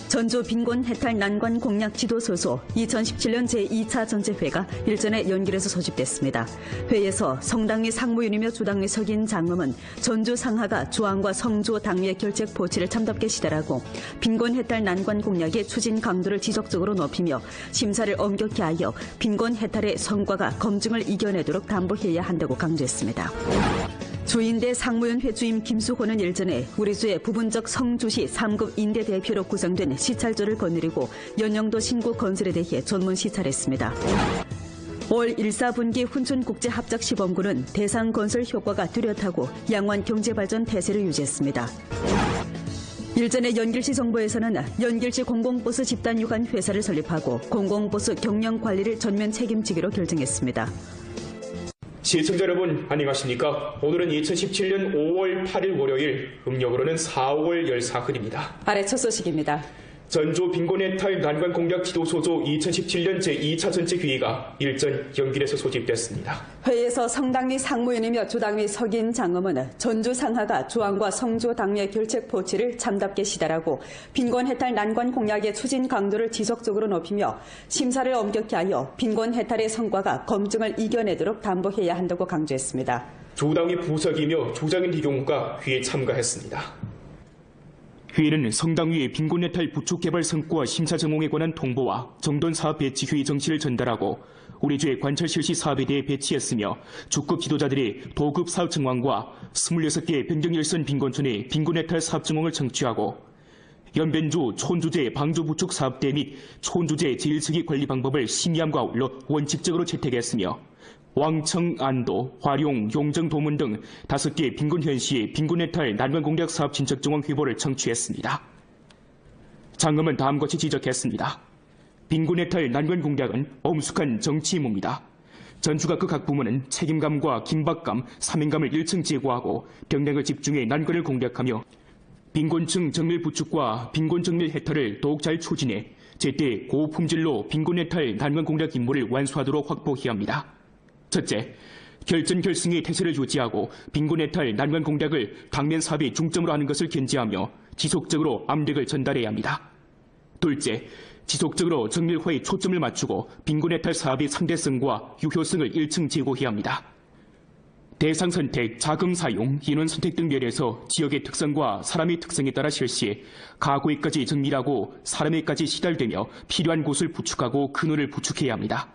전주 빈곤 해탈 난관 공약 지도소소 2017년 제2차 전체회가 일전에 연길에서 소집됐습니다. 회의에서 성당위 상무위원이며 주당위 석인 장엄은 전주 상하가 주왕과 성주 당위의 결책 포치를 참답게 시달하고 빈곤 해탈 난관 공약의 추진 강도를 지속적으로 높이며 심사를 엄격히 하여 빈곤 해탈의 성과가 검증을 이겨내도록 담보해야 한다고 강조했습니다. 주인대 상무위원 회주임 김수호는 일전에 우리 주의 부분적 성주시 3급 인대 대표로 구성된 시찰조를 거느리고 연영도 신구 건설에 대해 전문 시찰했습니다. 올 1사분기 훈춘국제합작시범구는 대상 건설 효과가 뚜렷하고 양호한 경제발전 태세를 유지했습니다. 일전에 연길시 정부에서는 연길시 공공버스 집단 유관 회사를 설립하고 공공버스 경영 관리를 전면 책임지기로 결정했습니다. 시청자 여러분 안녕하십니까? 오늘은 2017년 5월 8일 월요일, 음력으로는 4월 14일입니다. 아래 첫 소식입니다. 전주 빈곤해탈 난관 공약 지도소조 2017년 제2차 전체회의가 일전 연길에서 소집됐습니다. 회의에서 성당위 상무위원이며 주당위 석인 장엄은 전주 상하가 주왕과 성주 당위의 결책 포치를 참답게 시달하고 빈곤 해탈 난관 공약의 추진 강도를 지속적으로 높이며 심사를 엄격히 하여 빈곤 해탈의 성과가 검증을 이겨내도록 담보해야 한다고 강조했습니다. 주당위 부석이며 주장인 이경우가 회의에 참가했습니다. 회의는 성당위의 빈곤해탈 부축 개발 성과 심사 전공에 관한 통보와 정돈 사업 배치 회의 정치를 전달하고 우리 주의 관철 실시 사업에 대해 배치했으며 주급 지도자들이 도급 사업 정황과 26개 변경일선 빈곤촌의 빈곤해탈 사업 정황을 청취하고 연변주 촌주제 방조 부축 사업대 및 촌주제 제1서기 관리 방법을 심의함과 아울러 원칙적으로 채택했으며 왕청, 안도, 화룡, 용정, 도문 등 5개 빈곤현시의 빈곤해탈 난관 공약 사업 진척 정황 회보를 청취했습니다. 장엄은 다음과 같이 지적했습니다. 빈곤해탈 난관 공약은 엄숙한 정치 임무입니다. 전주가 각 부문은 책임감과 긴박감, 사명감을 일층 제고하고 병력을 집중해 난관을 공략하며 빈곤층 정밀 부축과 빈곤 정밀 해탈을 더욱 잘 추진해 제때 고품질로 빈곤해탈 난관 공약 임무를 완수하도록 확보해야 합니다. 첫째, 결전결승의 태세를 유지하고 빈곤해탈 난관 공략을 당면 사업의 중점으로 하는 것을 견지하며 지속적으로 압력을 전달해야 합니다. 둘째, 지속적으로 정밀화에 초점을 맞추고 빈곤해탈 사업의 상대성과 유효성을 일층 제고해야 합니다. 대상 선택, 자금 사용, 인원 선택 등 면에서 지역의 특성과 사람의 특성에 따라 실시해 가구에까지 정밀하고 사람에까지 시달되며 필요한 곳을 부축하고 근원을 부축해야 합니다.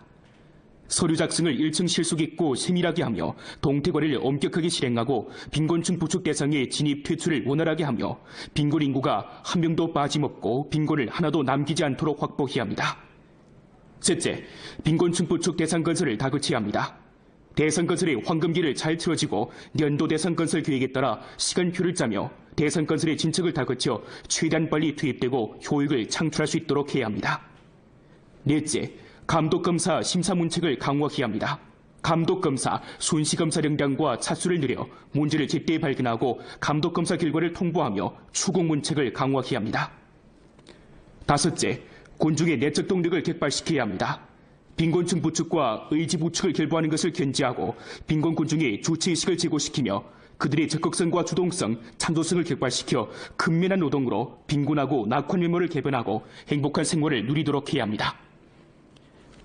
서류 작성을 일층 실속 있고 세밀하게 하며 동태관리를 엄격하게 실행하고 빈곤층 부축 대상의 진입 퇴출을 원활하게 하며 빈곤 인구가 한 명도 빠짐없고 빈곤을 하나도 남기지 않도록 확보해야 합니다. 셋째, 빈곤층 부축 대상 건설을 다그쳐야 합니다. 대상 건설의 황금기를 잘 틀어지고 연도 대상 건설 계획에 따라 시간표를 짜며 대상 건설의 진척을 다그쳐 최대한 빨리 투입되고 효익을 창출할 수 있도록 해야 합니다. 넷째, 감독검사 심사 문책을 강화해야 합니다. 감독검사, 순시검사령량과 차수를 늘려 문제를 제때 발견하고 감독검사 결과를 통보하며 추궁 문책을 강화해야 합니다. 다섯째, 군중의 내적 동력을 격발시켜야 합니다. 빈곤층 부축과 의지 부축을 결부하는 것을 견지하고 빈곤 군중의 주체의식을 제고시키며 그들의 적극성과 주동성, 창조성을 격발시켜 근면한 노동으로 빈곤하고 낙후한 면모를 개변하고 행복한 생활을 누리도록 해야 합니다.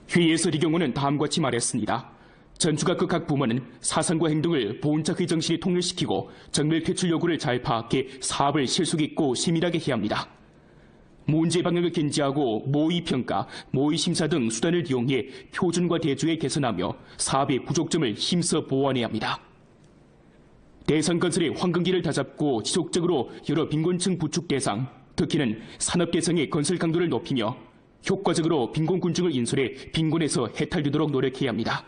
회의에서 리경호는 다음과 같이 말했습니다. 전주가 각 부문은 사상과 행동을 보훈착의 정신에 통일시키고 정밀 퇴출 요구를 잘 파악해 사업을 실속 있고 세밀하게 해야 합니다. 문제 방향을 견지하고 모의평가, 모의심사 등 수단을 이용해 표준과 대조에 개선하며 사업의 부족점을 힘써 보완해야 합니다. 대상 건설의 황금기를 다잡고 지속적으로 여러 빈곤층 부축 대상, 특히는 산업 대상의 건설 강도를 높이며 효과적으로 빈곤 군중을 인솔해 빈곤에서 해탈되도록 노력해야 합니다.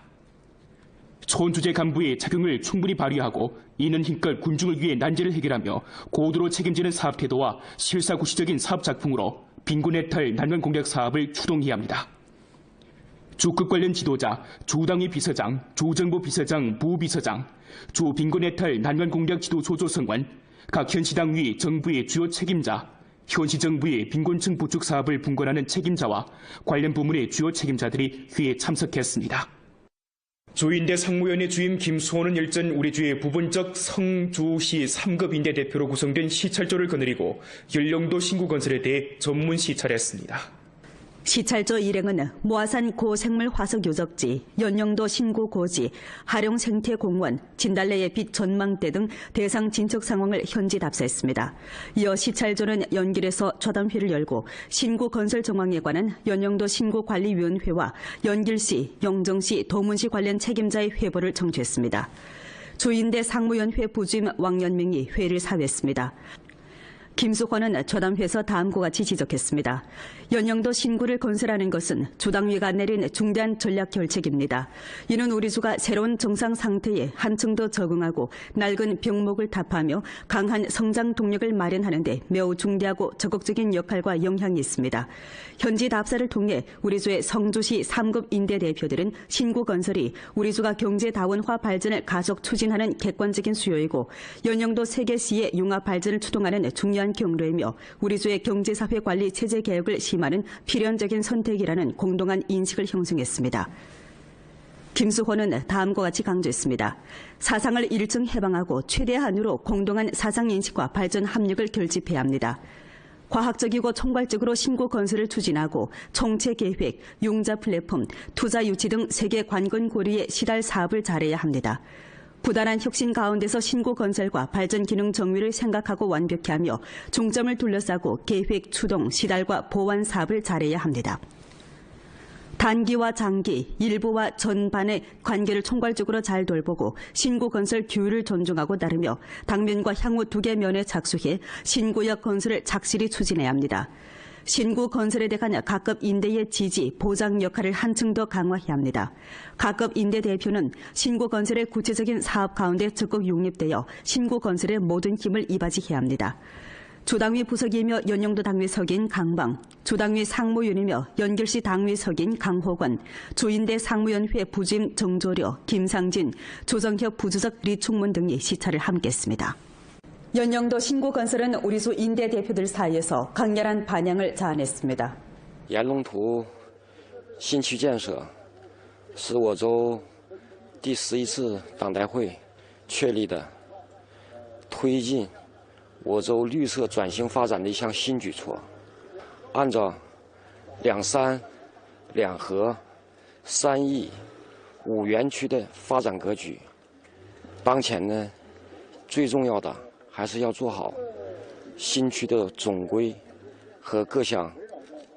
촌주제 간부의 작용을 충분히 발휘하고 이는 힘껏 군중을 위해 난제를 해결하며 고도로 책임지는 사업 태도와 실사구시적인 사업 작품으로 빈곤해탈 난관 공략 사업을 추동해야 합니다. 주급 관련 지도자, 주당위 비서장, 주정부 비서장, 부비서장, 주 빈곤해탈 난관 공략 지도 소조성원, 각 현시당위 정부의 주요 책임자, 현시정부의 빈곤층 부축 사업을 분권하는 책임자와 관련 부문의 주요 책임자들이 회의에 참석했습니다. 조인대 상무위원회 주임 김수호는 일전 우리주의 부분적 성주시 3급 인대 대표로 구성된 시찰조를 거느리고 연령도 신구건설에 대해 전문 시찰했습니다. 시찰조 일행은 모아산 고생물 화석 유적지, 연영도 신구고지, 하룡생태공원, 진달래의 빛 전망대 등 대상 진척 상황을 현지 답사했습니다. 이어 시찰조는 연길에서 좌담회를 열고 신구건설 정황에 관한 연영도 신구관리위원회와 연길시, 영정시, 도문시 관련 책임자의 회보를 청취했습니다. 조인대 상무위원회 부주임 왕연명이 회를 사회했습니다. 김수환은 좌담회에서 다음과 같이 지적했습니다. 연영도 신구를 건설하는 것은 조당위가 내린 중대한 전략 결책입니다. 이는 우리주가 새로운 정상 상태에 한층 더 적응하고 낡은 병목을 타파하며 강한 성장 동력을 마련하는 데 매우 중대하고 적극적인 역할과 영향이 있습니다. 현지 답사를 통해 우리주의 성주시 3급 인대 대표들은 신구건설이 우리주가 경제다원화 발전을 가속 추진하는 객관적인 수요이고 연영도 세계시의 융합 발전을 추동하는 중요한 경로이며 우리주의 경제사회 관리 체제 개혁을 심하는 필연적인 선택이라는 공동한 인식을 형성했습니다. 김수호는 다음과 같이 강조했습니다. 사상을 일정 해방하고 최대한으로 공동한 사상인식과 발전 합력을 결집해야 합니다. 과학적이고 총괄적으로 신구 건설을 추진하고 총체 계획, 융자 플랫폼, 투자 유치 등 세계 관건 고리의 시달 사업을 잘해야 합니다. 부단한 혁신 가운데서 신구 건설과 발전 기능 정비를 생각하고 완벽히 하며 중점을 둘러싸고 계획, 추동, 시달과 보완 사업을 잘해야 합니다. 단기와 장기, 일부와 전반의 관계를 총괄적으로 잘 돌보고 신구 건설 규율을 존중하고 따르며 당면과 향후 두 개 면에 착수해 신구역 건설을 착실히 추진해야 합니다. 신구 건설에 대한 각급 인대의 지지, 보장 역할을 한층 더 강화해야 합니다. 각급 인대 대표는 신구 건설의 구체적인 사업 가운데 적극 용입되어 신구 건설의 모든 힘을 이바지해야 합니다. 조당위 부석이며 연영도 당위석인 강방, 조당위 상무위원이며 연결시 당위석인 강호건, 조인대 상무위원회 부주임 정조려, 김상진, 조정협 부주석 리충문 등이 시찰을 함께했습니다. 연영도 신구건설은 우리주 인대 대표들 사이에서 강렬한 반향을 자아냈습니다. 盐龙图新区建设是我州第11次党代会确立的推进我州绿色转型发展的一项新举措。按照2山、2河、3义、5园区的发展格局，当前呢，最重要的还是要做好新区的总规和各项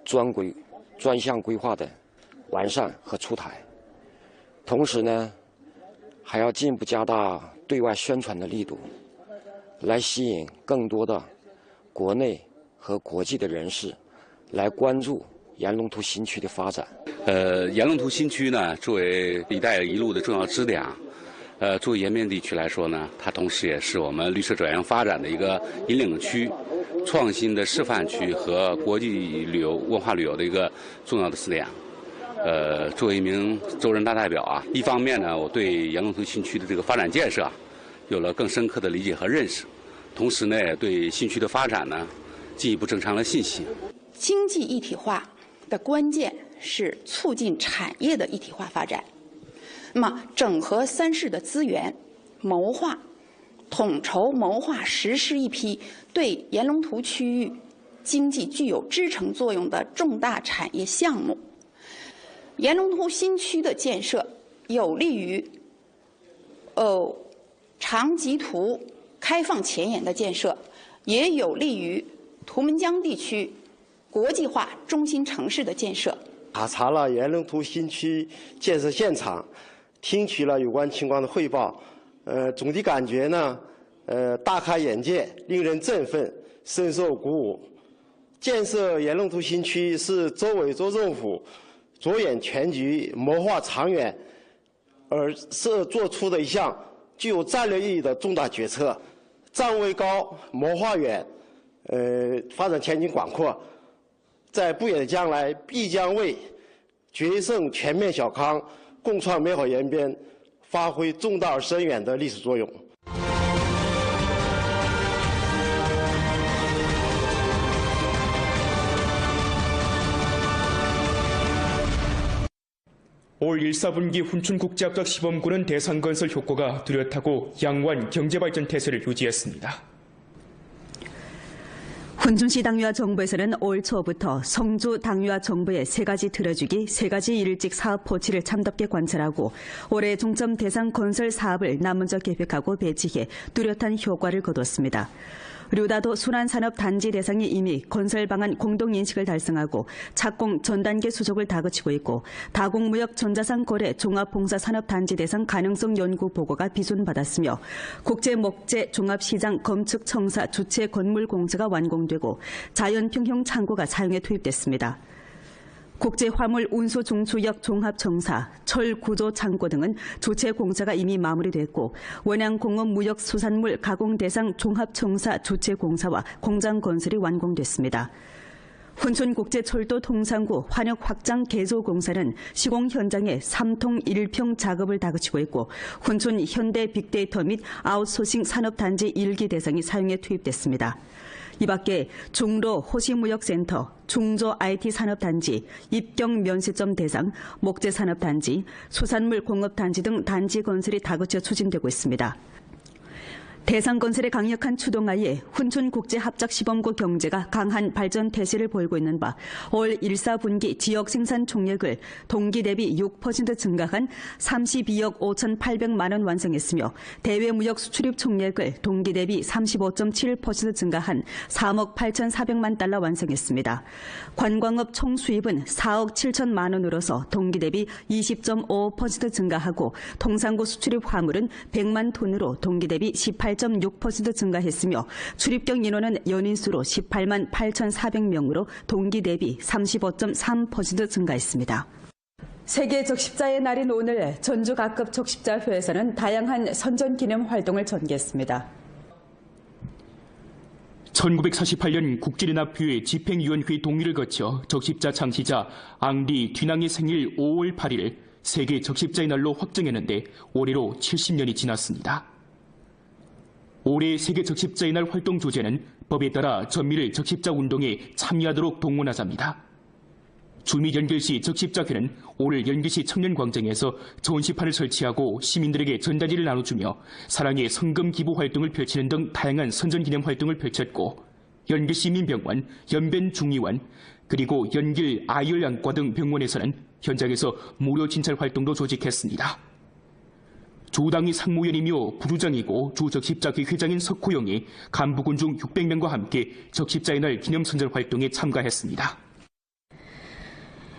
专项规划的完善和出台。同时呢，还要进一步加大对外宣传的力度，来吸引更多的国内和国际的人士来关注盐龙图新区的发展。盐龙图新区呢，作为“一带一路”的重要支点啊，作为延边地区来说呢，它同时也是我们绿色转型发展的一个引领区、创新的示范区和国际旅游文化旅游的一个重要的试点。作为一名州人大代表啊，一方面呢，我对盐龙图新区的这个发展建设有了更深刻的理解和认识，同时呢，也对新区的发展呢进一步增强了信心。经济一体化的关键是促进产业的一体化发展。那么，整合三市的资源，统筹谋划实施一批对盐龙图区域经济具有支撑作用的重大产业项目。盐龙图新区的建设有利于长吉图开放前沿的建设，也有利于图们江地区国际化中心城市的建设。考察了盐龙图新区建设现场，听取了有关情况的汇报，总的感觉呢，大开眼界，令人振奋，深受鼓舞。建设盐龙图新区是州委州政府着眼全局、谋划长远而是做出的一项具有战略意义的重大决策，站位高，谋划远，发展前景广阔，在不远的将来必将为决胜全面小康、共创美好延边发挥重大而深远的历史作用。올 1사분기 훈춘국제합작시범군은 대상건설 효과가 뚜렷하고 양호한 경제발전 태세를 유지했습니다. 훈춘시 당위와 정부에서는 올 초부터 성주 당위와 정부의 3가지 틀어주기, 3가지 일찍 사업 포치를 참답게 관찰하고 올해 중점 대상 건설 사업을 나먼저 계획하고 배치해 뚜렷한 효과를 거뒀습니다. 류다도 순환산업단지 대상이 이미 건설 방안 공동인식을 달성하고 착공 전단계 수속을 다그치고 있고 다공무역 전자상 거래 종합봉사산업단지 대상 가능성 연구 보고가 비준받았으며 국제목재 종합시장 검측 청사 주체 건물 공사가 완공되고 자연평형 창고가 사용에 투입됐습니다. 국제화물 운수 중추역 종합청사, 철구조 창고 등은 주체 공사가 이미 마무리됐고 원양공업 무역 수산물 가공 대상 종합청사 주체 공사와 공장 건설이 완공됐습니다. 훈춘국제철도 통상구 환역 확장 개소 공사는 시공 현장에 3통 1평 작업을 다그치고 있고 훈춘 현대 빅데이터 및 아웃소싱 산업단지 1기 대상이 사용에 투입됐습니다. 이 밖에 중로 호시무역센터, 중조 IT산업단지, 입경면세점 대상, 목재산업단지, 수산물 공업단지 등 단지 건설이 다그쳐 추진되고 있습니다. 대상 건설의 강력한 추동하에 훈춘국제합작시범구 경제가 강한 발전 태세를 보이고 있는 바 올 1사분기 지역 생산 총액을 동기 대비 6% 증가한 32억 5,800만 원 완성했으며 대외무역 수출입 총액을 동기 대비 35.7% 증가한 3억 8,400만 달러 완성했습니다. 관광업 총수입은 4억 7천만 원으로서 동기 대비 20.5% 증가하고 통상구 수출입 화물은 100만 톤으로 동기 대비 18.6% 증가했으며 출입경 인원은 연인수로 18만 8,400명으로 동기 대비 35.3% 증가했습니다. 세계 적십자의 날인 오늘 전주 각급 적십자회에서는 다양한 선전기념 활동을 전개했습니다. 1948년 국제연합회의 집행위원회 동의를 거쳐 적십자 창시자 앙리 듀낭의 생일 5월 8일 세계 적십자의 날로 확정했는데 올해로 70년이 지났습니다. 올해 세계 적십자의 날 활동 주제는 법에 따라 전미를 적십자 운동에 참여하도록 동원하자입니다. 주미 연길시 적십자회는 오늘 연길시 청년광장에서 전시판을 설치하고 시민들에게 전단지를 나눠주며 사랑의 성금 기부 활동을 펼치는 등 다양한 선전기념 활동을 펼쳤고 연길시민병원, 연변중의원, 그리고 연길 아이얼양과 등 병원에서는 현장에서 무료 진찰 활동도 조직했습니다. 주당위 상무위원이며 부주장이고 주적십자회 회장인 석호영이 간부군 중 600명과 함께 적십자의 날 기념선전 활동에 참가했습니다.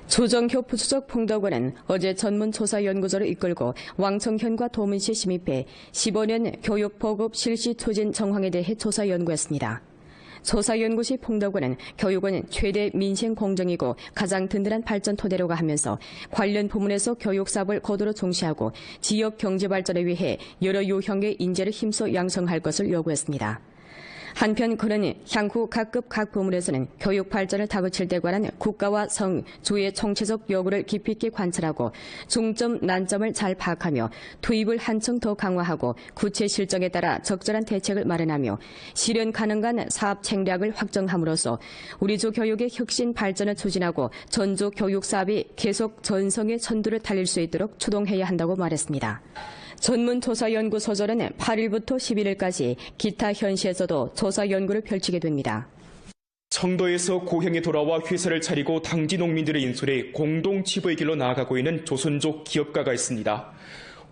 조정효 부수적 풍덕원은 어제 전문조사연구소를 이끌고 왕청현과 도문시에 심입해 15년 교육보급 실시 추진 정황에 대해 조사 연구했습니다. 조사연구 시 풍덕원은 교육은 최대 민생 공정이고 가장 든든한 발전 토대로가 하면서 관련 부문에서 교육사업을 고도로 중시하고 지역 경제 발전에 위해 여러 유형의 인재를 힘써 양성할 것을 요구했습니다. 한편 그는 향후 각급 각 부문에서는 교육 발전을 다그칠 데 관한 국가와 성, 주의 총체적 요구를 깊이 있게 관찰하고 중점, 난점을 잘 파악하며 투입을 한층 더 강화하고 구체 실정에 따라 적절한 대책을 마련하며 실현 가능한 사업 책략을 확정함으로써 우리 주 교육의 혁신 발전을 추진하고 전주 교육 사업이 계속 전성의 선두를 달릴 수 있도록 추동해야 한다고 말했습니다. 전문조사연구소절은 8일부터 11일까지 기타 현시에서도 조사 연구를 펼치게 됩니다. 청도에서 고향에 돌아와 회사를 차리고 당지 농민들의 인솔에 공동 치부의 길로 나아가고 있는 조선족 기업가가 있습니다.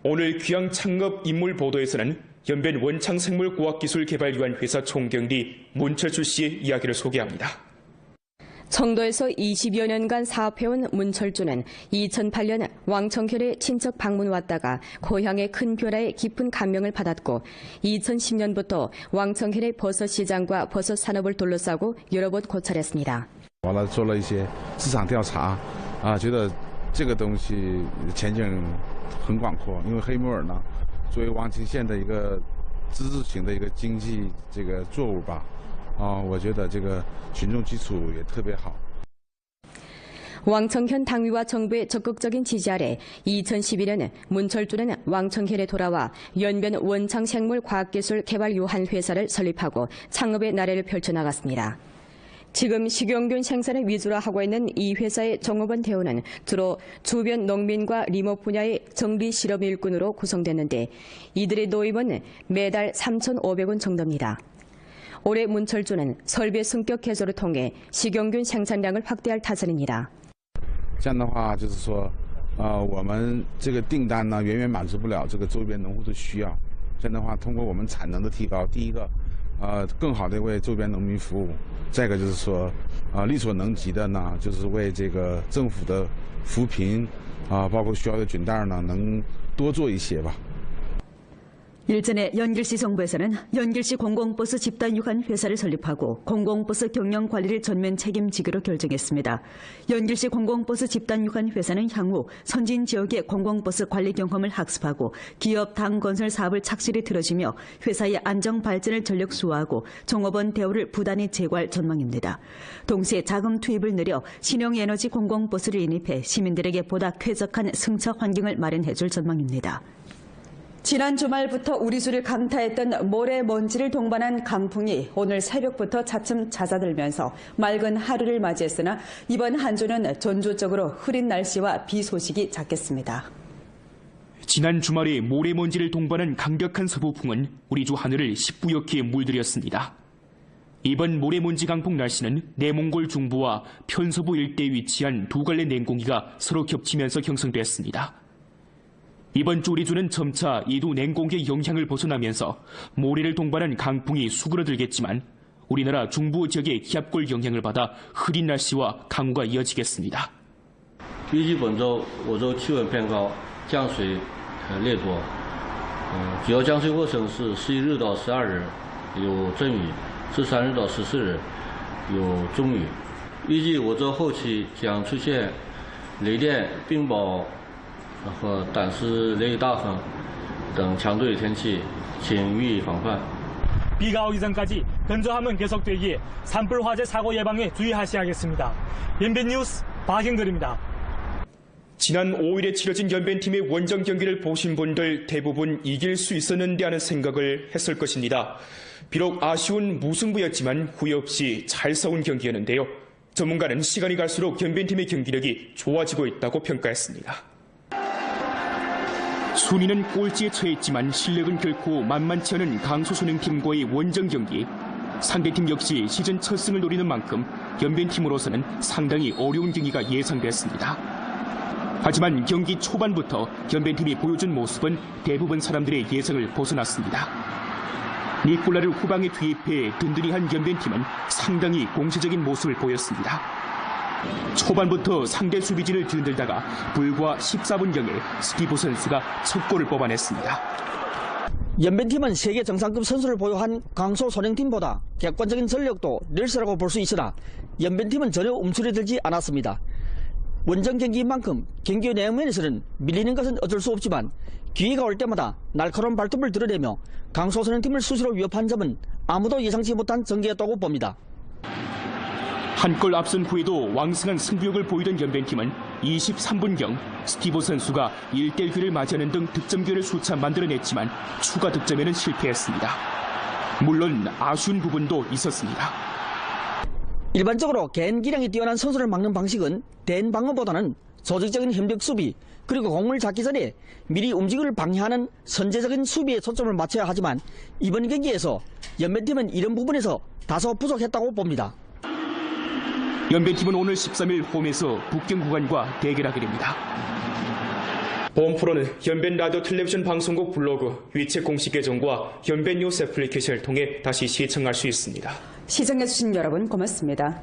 오늘 귀향 창업 인물 보도에서는 연변 원창생물과학기술개발위원 회사 총경리 문철주 씨의 이야기를 소개합니다. 청도에서 20여 년간 사업해온 문철주는 2008년 왕청현의 친척 방문 왔다가 고향의 큰 변화에 깊은 감명을 받았고 2010년부터 왕청현의 버섯 시장과 버섯 산업을 둘러싸고 여러 번 고찰했습니다. 完了做了一些市场调查觉得这个东西前景很广阔，因为黑木耳呢作为王清县的一个支柱型的一个经济这个作物吧。我觉得这个群众基础也特别好。 왕청현 당위와 정부의 적극적인 지지 아래 2011년 문철주는 왕청현에 돌아와 연변 원창생물과학기술개발유한 회사를 설립하고 창업의 나래를 펼쳐나갔습니다. 지금 식용균 생산을 위주로 하고 있는 이 회사의 종업원 대우는 주로 주변 농민과林업 분야의 정비 실업 일꾼으로 구성됐는데 이들의 노임은 매달 3,500원 정도입니다. 올해 문철주는 설비 성격 개조를 통해 식용균 생산량을 확대할 타선입니다. 这样的话，就是说，我们这个订单呢，远远满足不了这个周边农户的需要。这样的话，通过我们产能的提高，第一个，更好的为周边农民服务；再一个就是说，力所能及的呢，就是为这个政府的扶贫，包括需要的菌袋呢，能多做一些吧。 일전에 연길시 정부에서는 연길시 공공버스 집단 유관 회사를 설립하고 공공버스 경영 관리를 전면 책임지기로 결정했습니다. 연길시 공공버스 집단 유관 회사는 향후 선진 지역의 공공버스 관리 경험을 학습하고 기업 당 건설 사업을 착실히 들어주며 회사의 안정 발전을 전력 수호하고 종업원 대우를 부단히 제고할 전망입니다. 동시에 자금 투입을 늘려 신형에너지 공공버스를 인입해 시민들에게 보다 쾌적한 승차 환경을 마련해줄 전망입니다. 지난 주말부터 우리 주를 강타했던 모래먼지를 동반한 강풍이 오늘 새벽부터 차츰 잦아들면서 맑은 하루를 맞이했으나 이번 한 주는 전주적으로 흐린 날씨와 비 소식이 잦겠습니다. 지난 주말에 모래먼지를 동반한 강력한 서부풍은 우리 주 하늘을 시뿌옇게 물들였습니다. 이번 모래먼지 강풍 날씨는 내몽골 중부와 편서부 일대에 위치한 두 갈래 냉공기가 서로 겹치면서 형성됐습니다. 이번 주 우리 주는 점차 이 두 냉공기의 영향을 벗어나면서 모래를 동반한 강풍이 수그러들겠지만 우리나라 중부 지역의 기압골 영향을 받아 흐린 날씨와 강우가 이어지겠습니다. 预计本周我州气温偏高，降水略多。主要降水过程是11日到12日有阵雨，13日到14日有中雨。预计我州后期将出现雷电、冰雹 和短时雷雨大风等强对天气，请予以防范。 비가 오기 전까지 건조함은 계속되기에 산불 화재 사고 예방에 주의하셔야겠습니다. 연변 뉴스 박영걸입니다. 지난 5일에 치러진 연변팀의 원정 경기를 보신 분들 대부분 이길 수 있었는데 하는 생각을 했을 것입니다. 비록 아쉬운 무승부였지만 후회 없이 잘 싸운 경기였는데요. 전문가는 시간이 갈수록 연변팀의 경기력이 좋아지고 있다고 평가했습니다. 순위는 꼴찌에 처했지만 실력은 결코 만만치 않은 강소선행팀과의 원정 경기. 상대팀 역시 시즌 첫 승을 노리는 만큼 연변팀으로서는 상당히 어려운 경기가 예상됐습니다. 하지만 경기 초반부터 연변팀이 보여준 모습은 대부분 사람들의 예상을 벗어났습니다. 니콜라를 후방에 투입해 든든히 한 연변팀은 상당히 공세적인 모습을 보였습니다. 초반부터 상대 수비진을 뒤흔들다가 불과 14분경에 스티브 선수가 첫 골을 뽑아냈습니다. 연변팀은 세계 정상급 선수를 보유한 강소소년팀보다 객관적인 전력도 릴스라고 볼 수 있으나 연변팀은 전혀 움츠러들지 않았습니다. 원정 경기인 만큼 경기 내용 면에서는 밀리는 것은 어쩔 수 없지만 기회가 올 때마다 날카로운 발톱을 드러내며 강소소년팀을 수시로 위협한 점은 아무도 예상치 못한 전개였다고 봅니다. 한 골 앞선 후에도 왕성한 승부욕을 보이던 연변팀은 23분경 스티브 선수가 1대1를 맞이하는 등 득점 기회를 수차 만들어냈지만 추가 득점에는 실패했습니다. 물론 아쉬운 부분도 있었습니다. 일반적으로 개인 기량이 뛰어난 선수를 막는 방식은 대인 방어보다는 조직적인 협력 수비 그리고 공을 잡기 전에 미리 움직임을 방해하는 선제적인 수비에 초점을 맞춰야 하지만 이번 경기에서 연변팀은 이런 부분에서 다소 부족했다고 봅니다. 연변팀은 오늘 13일 홈에서 북경 구간과 대결하게 됩니다. 보험 프로는 연변 라디오 텔레비전 방송국 블로그, 위챗 공식 계정과 연변 뉴스 애플리케이션을 통해 다시 시청할 수 있습니다. 시청해주신 여러분 고맙습니다.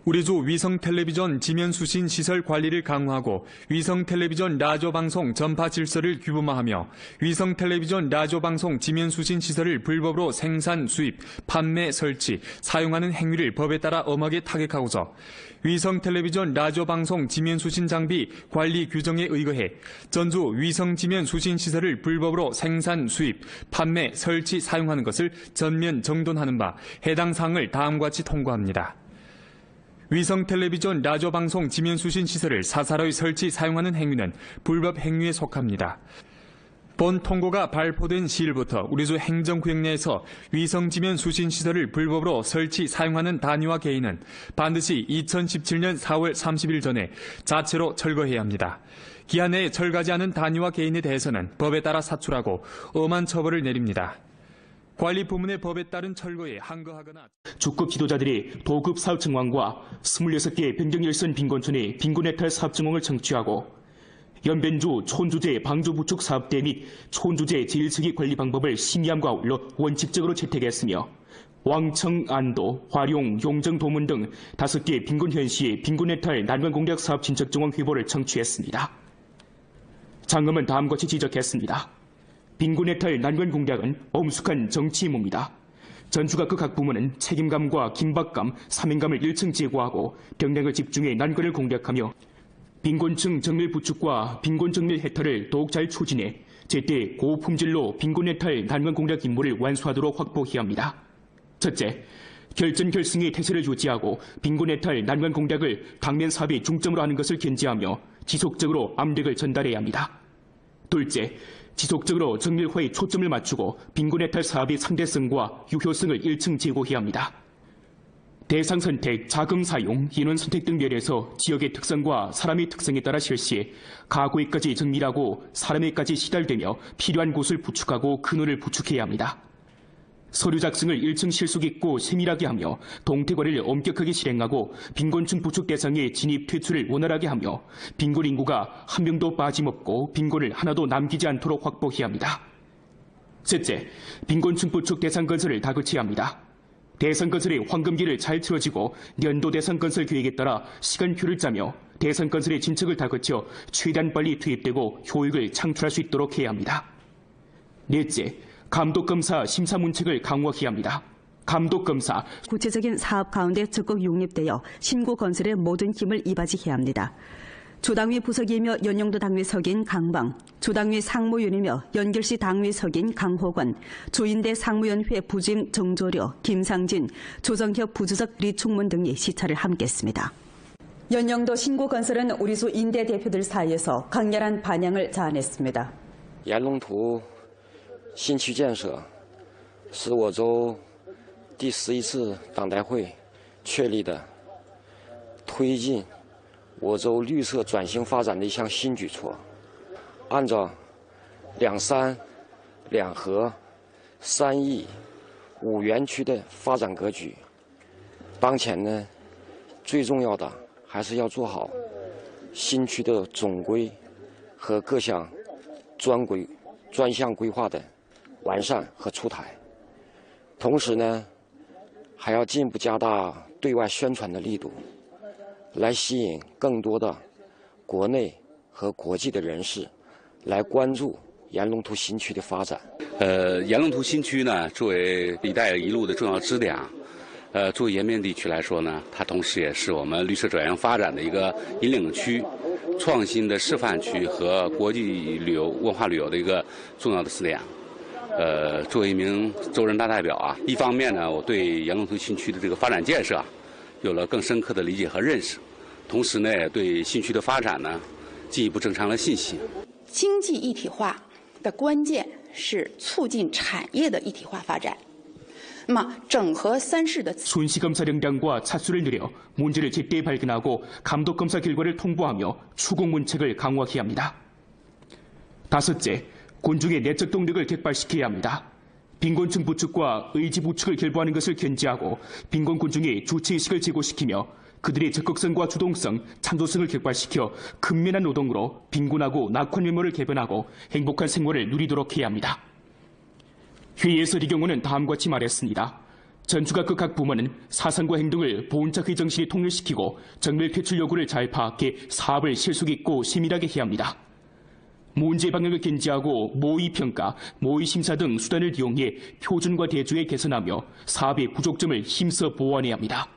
우리조 위성텔레비전 지면수신 시설 관리를 강화하고 위성텔레비전 라디오방송 전파 질서를 규범화하며 위성텔레비전 라디오방송 지면수신 시설을 불법으로 생산, 수입, 판매, 설치, 사용하는 행위를 법에 따라 엄하게 타격하고자 위성텔레비전 라디오방송 지면수신 장비 관리 규정에 의거해 전주 위성지면수신 시설을 불법으로 생산, 수입, 판매, 설치, 사용하는 것을 전면 정돈하는 바 해당 사항을 다음과 같이 통과합니다. 위성텔레비전 라디오방송 지면수신 시설을 사사로이 설치, 사용하는 행위는 불법 행위에 속합니다. 본 통고가 발표된 시일부터 우리주 행정구역 내에서 위성지면 수신 시설을 불법으로 설치, 사용하는 단위와 개인은 반드시 2017년 4월 30일 전에 자체로 철거해야 합니다. 기한 내에 철거하지 않은 단위와 개인에 대해서는 법에 따라 사출하고 엄한 처벌을 내립니다. 관리 부문의 법에 따른 철거에 항거하거나 주급 지도자들이 도급 사업 정황과 26개 변경일선 빈곤촌의 빈곤해탈 사업 정황을 청취하고 연변주 촌주제 방조 부축 사업대 및 촌주제 제1세기 관리 방법을 심의함과 아울러 원칙적으로 채택했으며 왕청, 안도, 화룡, 용정, 도문 등 5개 빈곤현시의 빈곤해탈 난관 공략 사업 진척 정황 회보를 청취했습니다. 장검은 다음과 같이 지적했습니다. 빈곤해탈 난관 공략은 엄숙한 정치 임무입니다. 전주가 각 부문은 책임감과 긴박감, 사명감을 일층 제고하고 병력을 집중해 난관을 공략하며 빈곤층 정밀 부축과 빈곤 정밀 해탈을 더욱 잘 추진해 제때 고품질로 빈곤해탈 난관 공략 임무를 완수하도록 확보해야 합니다. 첫째, 결전결승의 태세를 유지하고 빈곤해탈 난관 공략을 당면 사업의 중점으로 하는 것을 견지하며 지속적으로 압력을 전달해야 합니다. 둘째, 지속적으로 정밀화에 초점을 맞추고 빈곤해탈 사업의 상대성과 유효성을 일층 제고해야 합니다. 대상 선택, 자금 사용, 인원 선택 등 면에서 지역의 특성과 사람의 특성에 따라 실시해 가구에까지 정밀하고 사람에까지 시달되며 필요한 곳을 부축하고 근원을 부축해야 합니다. 서류 작성을 일층 실속 있고 세밀하게 하며 동태관리를 엄격하게 실행하고 빈곤층 부축 대상의 진입 퇴출을 원활하게 하며 빈곤 인구가 한 명도 빠짐없고 빈곤을 하나도 남기지 않도록 확보해야 합니다. 셋째, 빈곤층 부축 대상 건설을 다그쳐야 합니다. 대상 건설의 황금기를 잘 치러지고 연도 대상 건설 계획에 따라 시간표를 짜며 대상 건설의 진척을 다그쳐 최대한 빨리 투입되고 효익을 창출할 수 있도록 해야 합니다. 넷째, 감독검사 심사 문책을 강화해야 합니다. 감독검사 구체적인 사업 가운데 적극 용립되어 신고 건설에 모든 힘을 이바지해야 합니다. 조당위 부석이며 연영도 당위석인 강방, 조당위 상무위원이며 연결시 당위석인 강호건, 조인대 상무위원회 부임 정조려, 김상진, 조정협 부주석 리충문 등이 시찰을 함께했습니다. 연영도 신고건설은 우리수 인대 대표들 사이에서 강렬한 반향을 자아냈습니다. 延龙图新区建设是我州第11次党代会确立的推进我州绿色转型发展的一项新举措。按照2山、2河、3义、5园区的发展格局，当前呢，最重要的还是要做好新区的总规和各项专项规划的完善和出台。同时呢，还要进一步加大对外宣传的力度，来吸引更多的国内和国际的人士来关注延龙图新区的发展。延龙图新区呢，作为“一带一路”的重要支点，作为延边地区来说呢，它同时也是我们绿色转型发展的一个引领区、创新的示范区和国际旅游文化旅游的一个重要的试点。作为一名州人大代表啊，一方面呢，我对延龙图新区的这个发展建设有了更深刻的理解和认识，同时呢，也对新区的发展呢进一步增强了信心。经济一体化的关键是促进产业的一体化发展。那么，整合三市的 순시검사령장과 차수를 늘려 문제를 제때 발견하고 감독검사 결과를 통보하며 추궁 문책을 강화해야 합니다. 다섯째, 군중의 내적 동력을 객발시켜야 합니다. 빈곤층 부축과 의지 부축을 결부하는 것을 견지하고 빈곤 군중의 주체의식을 제고시키며 그들의 적극성과 주동성, 창조성을 객발시켜 근면한 노동으로 빈곤하고 낙후한 면모를 개변하고 행복한 생활을 누리도록 해야 합니다. 회의에서 리경호는 다음과 같이 말했습니다. 전투각 각 부문은 사상과 행동을 보훈착의 정신에 통일시키고 정밀 퇴출 요구를 잘 파악해 사업을 실속 있고 세밀하게 해야 합니다. 문제 방향을 견지하고 모의 평가, 모의 심사 등 수단을 이용해 표준과 대조에 개선하며 사업의 부족점을 힘써 보완해야 합니다.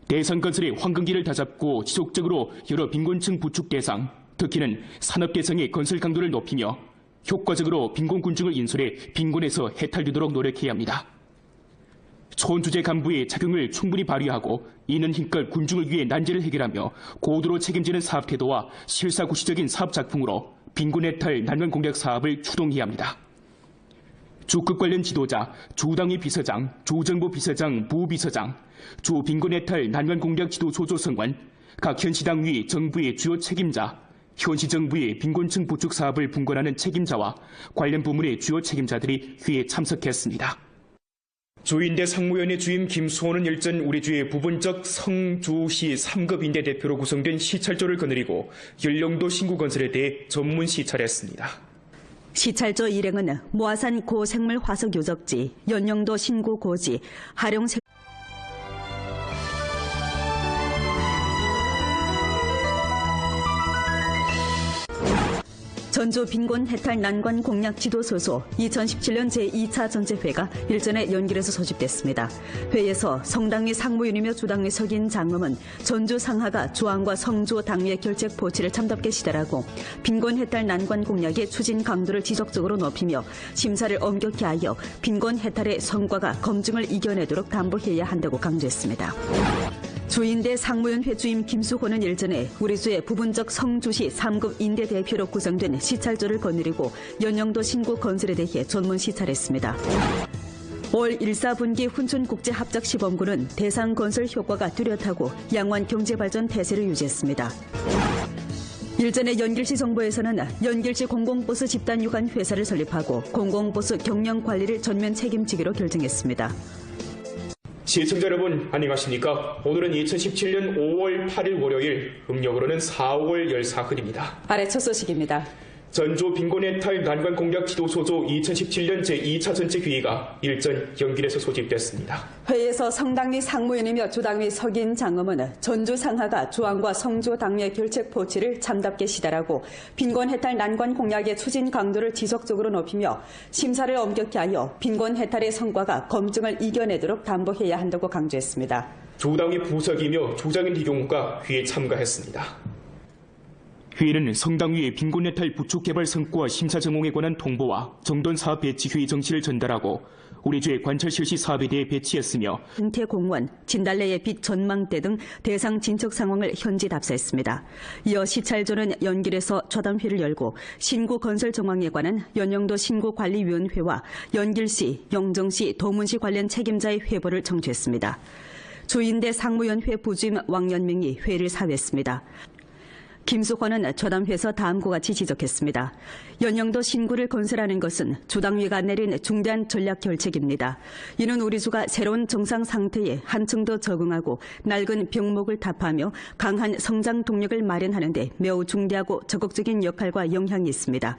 대상 건설의 황금기를 다잡고 지속적으로 여러 빈곤층 부축 대상, 특히는 산업 대상의 건설 강도를 높이며 효과적으로 빈곤군중을 인솔해 빈곤에서 해탈되도록 노력해야 합니다. 촌주제 간부의 작용을 충분히 발휘하고 이는 힘껏 군중을 위해 난제를 해결하며 고도로 책임지는 사업 태도와 실사구시적인 사업 작품으로 빈곤 해탈 난관 공략 사업을 추동해야 합니다. 주급 관련 지도자, 주당위 비서장, 주정부 비서장, 부비서장, 주 빈곤 해탈 난관 공략 지도 조조성관, 각 현시당위 정부의 주요 책임자, 현시정부의 빈곤층 부축 사업을 분권하는 책임자와 관련 부문의 주요 책임자들이 회의에 참석했습니다. 주인대 상무위원회 주임 김수호는 일전 우리 주의 부분적 성주시 3급 인대 대표로 구성된 시찰조를 거느리고 연령도 신구 건설에 대해 전문 시찰했습니다. 시찰조 일행은 모아산 고생물 화석 요적지, 연영도 신구 고지, 하룡 전주 빈곤 해탈 난관 공략 지도 소소 2017년 제2차 전체회가 일전에 연길에서 소집됐습니다. 회의에서 성당위 상무위원이며 주당위 석인 장엄은 전주 상하가 주왕과 성주 당위의 결책 포치를 참답게 시달하고 빈곤 해탈 난관 공략의 추진 강도를 지속적으로 높이며 심사를 엄격히 하여 빈곤 해탈의 성과가 검증을 이겨내도록 담보해야 한다고 강조했습니다. 주인대 상무위원회 주임 김수호는 일전에 우리 주의 부분적 성주시 3급 인대 대표로 구성된 시찰조를 거느리고 연영도 신구 건설에 대해 전문 시찰했습니다. 올 1사분기 훈춘국제합작시범구는 대상 건설 효과가 뚜렷하고 양호한 경제발전 태세를 유지했습니다. 일전에 연길시 정부에서는 연길시 공공버스 집단 유관 회사를 설립하고 공공버스 경영 관리를 전면 책임지기로 결정했습니다. 시청자 여러분 안녕하십니까? 오늘은 2017년 5월 8일 월요일, 음력으로는 4월 14일입니다. 아래 첫 소식입니다. 전주 빈곤해탈 난관 공략 지도소조 2017년 제2차 전체회의가 일전 연길에서 소집됐습니다. 회의에서 성당위 상무위원이며 주당위 석인 장엄은 전주 상하가 주왕과 성주 당위의 결책 포치를 참답게 시달하고 빈곤 해탈 난관 공략의 추진 강도를 지속적으로 높이며 심사를 엄격히 하여 빈곤 해탈의 성과가 검증을 이겨내도록 담보해야 한다고 강조했습니다. 주당위 부석이며 조장인 이경우가 회의에 참가했습니다. 회의는 성당위의 빈곤해탈 부축 개발 성과 심사 전공에 관한 통보와 정돈 사업 배치 회의 정시를 전달하고 우리 주의 관철 실시 사업에 대해 배치했으며 은퇴 공무원, 진달래의 빛 전망대 등 대상 진척 상황을 현지 답사했습니다. 이어 시찰조는 연길에서 좌담회를 열고 신구 건설 정황에 관한 연영도 신구관리위원회와 연길시, 영정시, 도문시 관련 책임자의 회보를 청취했습니다. 주인대 상무위원회 부주임 왕연명이 회의를 사회했습니다. 김수호는 저담회에서 다음과 같이 지적했습니다. 연영도 신구를 건설하는 것은 주당위가 내린 중대한 전략 결책입니다. 이는 우리 주가 새로운 정상 상태에 한층 더 적응하고 낡은 병목을 타파하며 강한 성장 동력을 마련하는 데 매우 중대하고 적극적인 역할과 영향이 있습니다.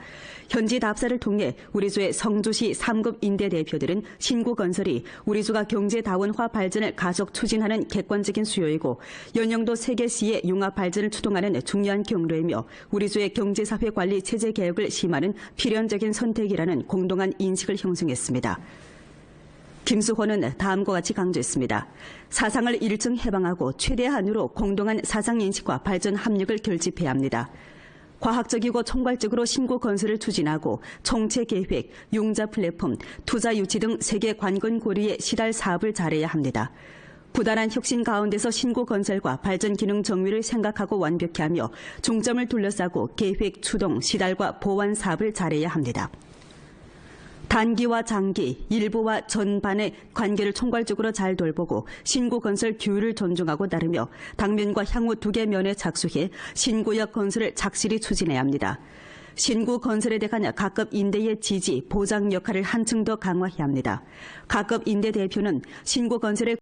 현지 답사를 통해 우리 주의 성주시 3급 인대 대표들은 신구 건설이 우리 주가 경제 다원화 발전을 가속 추진하는 객관적인 수요이고 연영도 세계시의 융합 발전을 추동하는 중요한 경로이며 우리 주의 경제사회 관리 체제 개혁을 심하는 필연적인 선택이라는 공동한 인식을 형성했습니다. 김수호는 다음과 같이 강조했습니다. 사상을 일증 해방하고 최대한으로 공동한 사상인식과 발전 합력을 결집해야 합니다. 과학적이고 총괄적으로 신구 건설을 추진하고 총체 계획, 융자 플랫폼, 투자 유치 등 세계 관건 고리의 시달 사업을 잘해야 합니다. 부단한 혁신 가운데서 신구 건설과 발전 기능 정비를 생각하고 완벽히 하며 중점을 둘러싸고 계획, 추동, 시달과 보완 사업을 잘해야 합니다. 단기와 장기, 일부와 전반의 관계를 총괄적으로 잘 돌보고 신구 건설 규율을 존중하고 따르며 당면과 향후 두 개 면에 착수해 신구역 건설을 착실히 추진해야 합니다. 신구 건설에 대한 각급 인대의 지지, 보장 역할을 한층 더 강화해야 합니다. 각급 인대 대표는 신구 건설의